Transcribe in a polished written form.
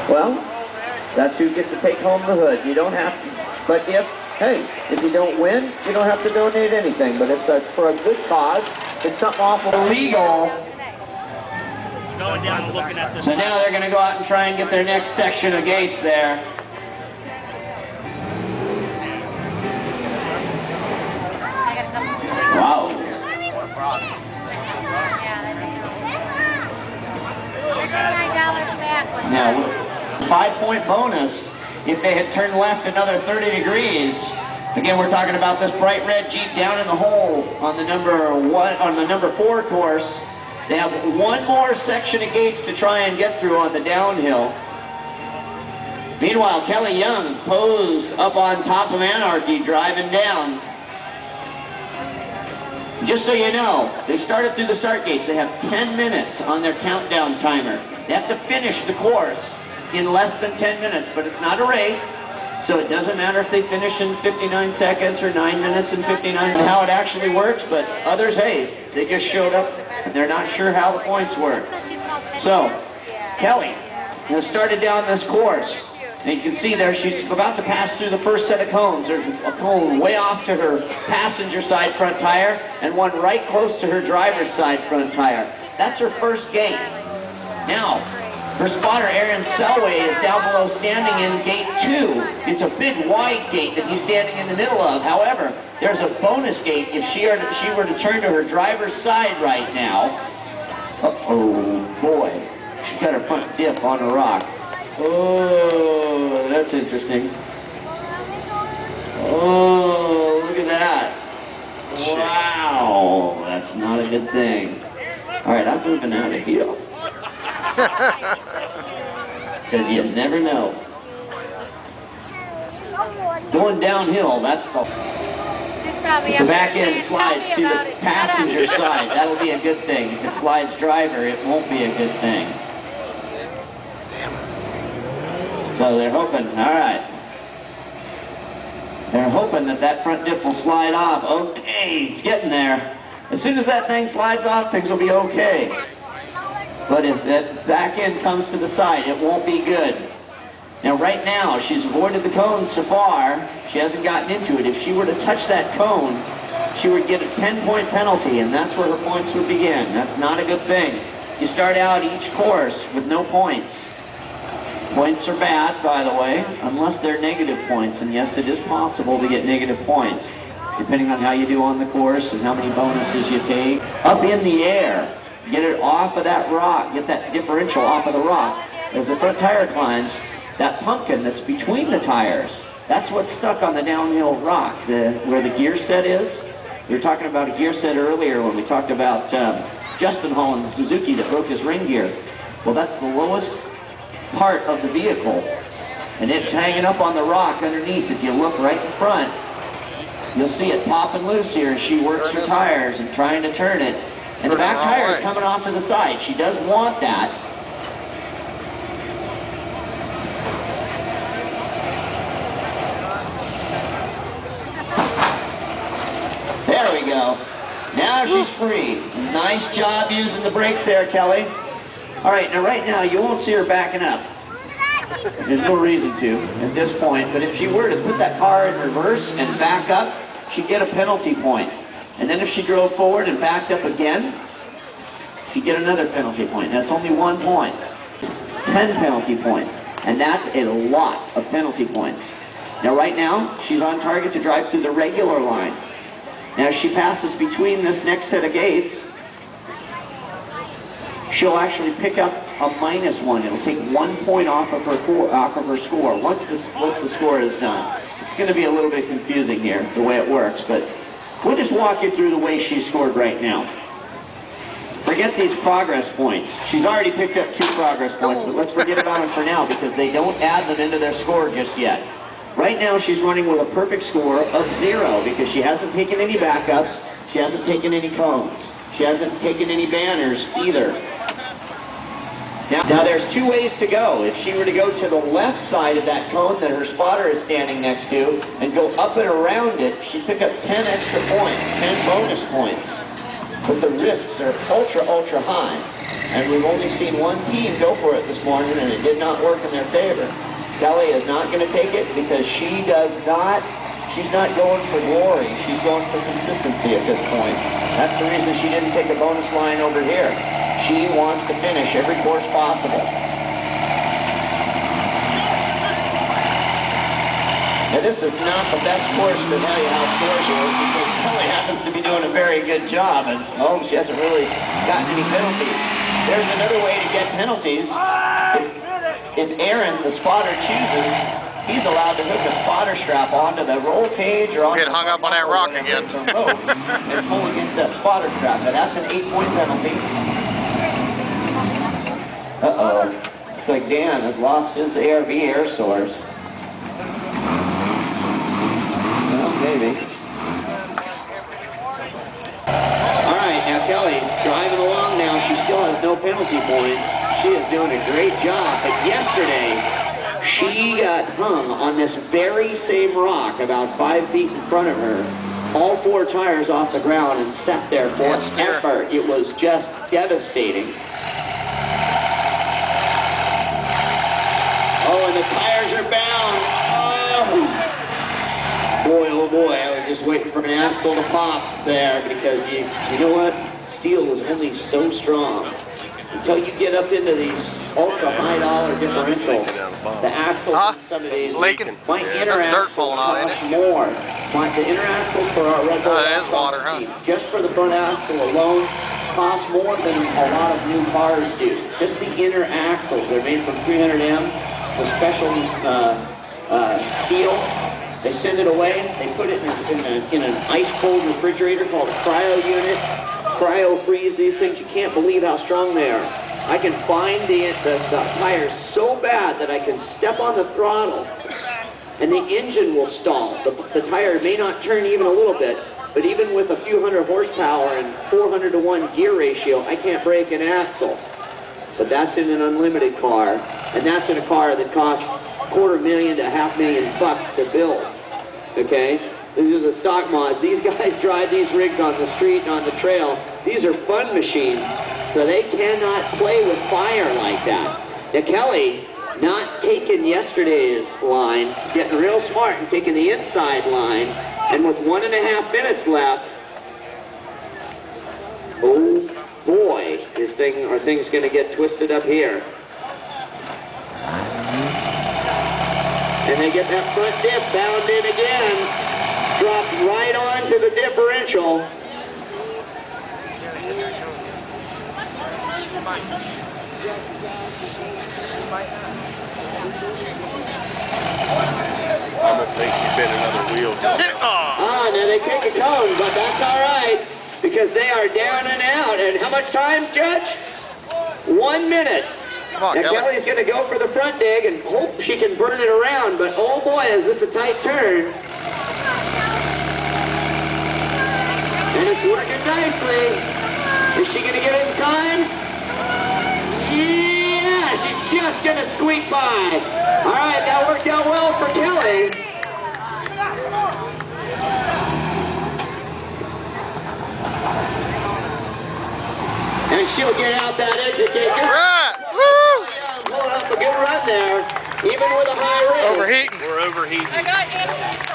Well, that's who gets to take home the hood. You don't have to, but if you don't win, you don't have to donate anything, but it's for a good cause. It's something awful illegal. Going down and looking at this. So now they're going to go out and try and get their next section of gates there. Wow. Now, 5-point bonus if they had turned left another 30 degrees. Again, we're talking about this bright red Jeep down in the hole on the number 4 course. They have one more section of gates to try and get through on the downhill. Meanwhile, Kelly Young posed up on top of Anarchy driving down. Just so you know, they started through the start gates. They have 10 minutes on their countdown timer. They have to finish the course in less than 10 minutes, but it's not a race, so it doesn't matter if they finish in 59 seconds or 9 minutes and 59, how it actually works, but others, hey, they just showed up and they're not sure how the points work. So, Kelly has started down this course. And you can see there she's about to pass through the first set of cones. There's a cone way off to her passenger side front tire and one right close to her driver's side front tire. That's her first gate. Now, her spotter, Aaron Selway, is down below standing in gate 2. It's a big wide gate that he's standing in the middle of. However, there's a bonus gate if she were to turn to her driver's side right now. Uh-oh, boy. She's got her front dip on a rock. Oh, that's interesting. Oh, look at that. Wow, that's not a good thing. All right, I'm moving out of here. Because you never know. Going downhill, that's the back end slides to the passenger side. That'll be a good thing. If it slides driver, it won't be a good thing. So they're hoping, all right. They're hoping that front dip will slide off. Okay, it's getting there. As soon as that thing slides off, things will be okay. But if that back end comes to the side, it won't be good. Now right now, she's avoided the cones so far. She hasn't gotten into it. If she were to touch that cone, she would get a 10-point penalty, and that's where her points would begin. That's not a good thing. You start out each course with no points. Points are bad, by the way, unless they're negative points. And yes, it is possible to get negative points, depending on how you do on the course and how many bonuses you take. Up in the air, get it off of that rock, get that differential off of the rock. As the front tire climbs, that pumpkin that's between the tires, that's what's stuck on the downhill rock, where the gear set is. We were talking about a gear set earlier when we talked about Justin Hall and the Suzuki that broke his ring gear. Well, that's the lowest part of the vehicle, and it's hanging up on the rock underneath. If you look right in front, you'll see it popping loose here as she works her tires and trying to turn it. And the back tire is coming off to the side. She does want that. There we go. Now she's free. Nice job using the brakes there, Kelly. All right, now right now you won't see her backing up. There's no reason to at this point, but if she were to put that car in reverse and back up, she'd get a penalty point. And then if she drove forward and backed up again, she'd get another penalty point. That's only 1 point. 10 penalty points. And that's a lot of penalty points. Now right now, she's on target to drive through the regular line. Now as she passes between this next set of gates, she'll actually pick up a -1. It'll take 1 point off of her score once the score is done. It's going to be a little bit confusing here, the way it works, but we'll just walk you through the way she scored right now. Forget these progress points. She's already picked up 2 progress points, but let's forget about them for now because they don't add them into their score just yet. Right now she's running with a perfect score of 0 because she hasn't taken any backups, she hasn't taken any cones, she hasn't taken any banners either. Now there's 2 ways to go. If she were to go to the left side of that cone that her spotter is standing next to and go up and around it, she'd pick up 10 extra points, 10 bonus points. But the risks are ultra high. And we've only seen one team go for it this morning, and it did not work in their favor. Kelly is not going to take it because she's not going for glory. She's going for consistency at this point. That's the reason she didn't take a bonus line over here. She wants to finish every course possible. Now this is not the best course to tell you how sore she is because Kelly happens to be doing a very good job, and she hasn't really gotten any penalties. There's another way to get penalties. If Aaron, the spotter, chooses, he's allowed to hook a spotter strap onto the roll cage or onto get hung up on that rock again. And pull against that spotter strap. Now that's an 8-point penalty. Uh-oh. Looks like Dan has lost his ARV air source. Well, maybe. All right, now Kelly's driving along now. She still has no penalty points. She is doing a great job. But yesterday, she got hung on this very same rock about 5 feet in front of her. All 4 tires off the ground and sat there forever. It was just devastating. Oh, and the tires are bound. Oh boy, I was just waiting for an axle to pop there because you know what? Steel is only so strong. Until you get up into these ultra high dollar differentials, the axles in some of these might inner axles cost more. The inner axles for our Red Bull just for the front axle alone cost more than a lot of new cars do. Just the inner axles, they're made from 300M with special steel. They send it away, they put it in an ice-cold refrigerator called a cryo unit. Cryo-freeze these things. You can't believe how strong they are. I can find the tires so bad that I can step on the throttle and the engine will stall. The tire may not turn even a little bit, but even with a few hundred horsepower and 400-to-1 gear ratio, I can't brake an axle. But that's in an unlimited car, and that's in a car that costs $250,000 to $500,000 to build. Okay? These are the stock mods. These guys drive these rigs on the street and on the trail. These are fun machines, so they cannot play with fire like that. Now Kelly, not taking yesterday's line, getting real smart and taking the inside line, and with 1.5 minutes left, oh boy, are things going to get twisted up here. And they get that front diff bound in again. Dropped right onto the differential. Almost makes you bend another wheel. Now they take a cone, but that's all right because they are down and out. And how much time, Judge? 1 minute. Come on, now Kelly's going to go for the front dig and hope she can burn it around, but oh boy, is this a tight turn. And it's working nicely. Is she going to get it in time? Yeah, she's just going to squeak by. All right, that worked out well for Kelly. And she'll get out that educator. Right. Woo! Pull up a good run there, even with a high rate. Overheating. We're overheating.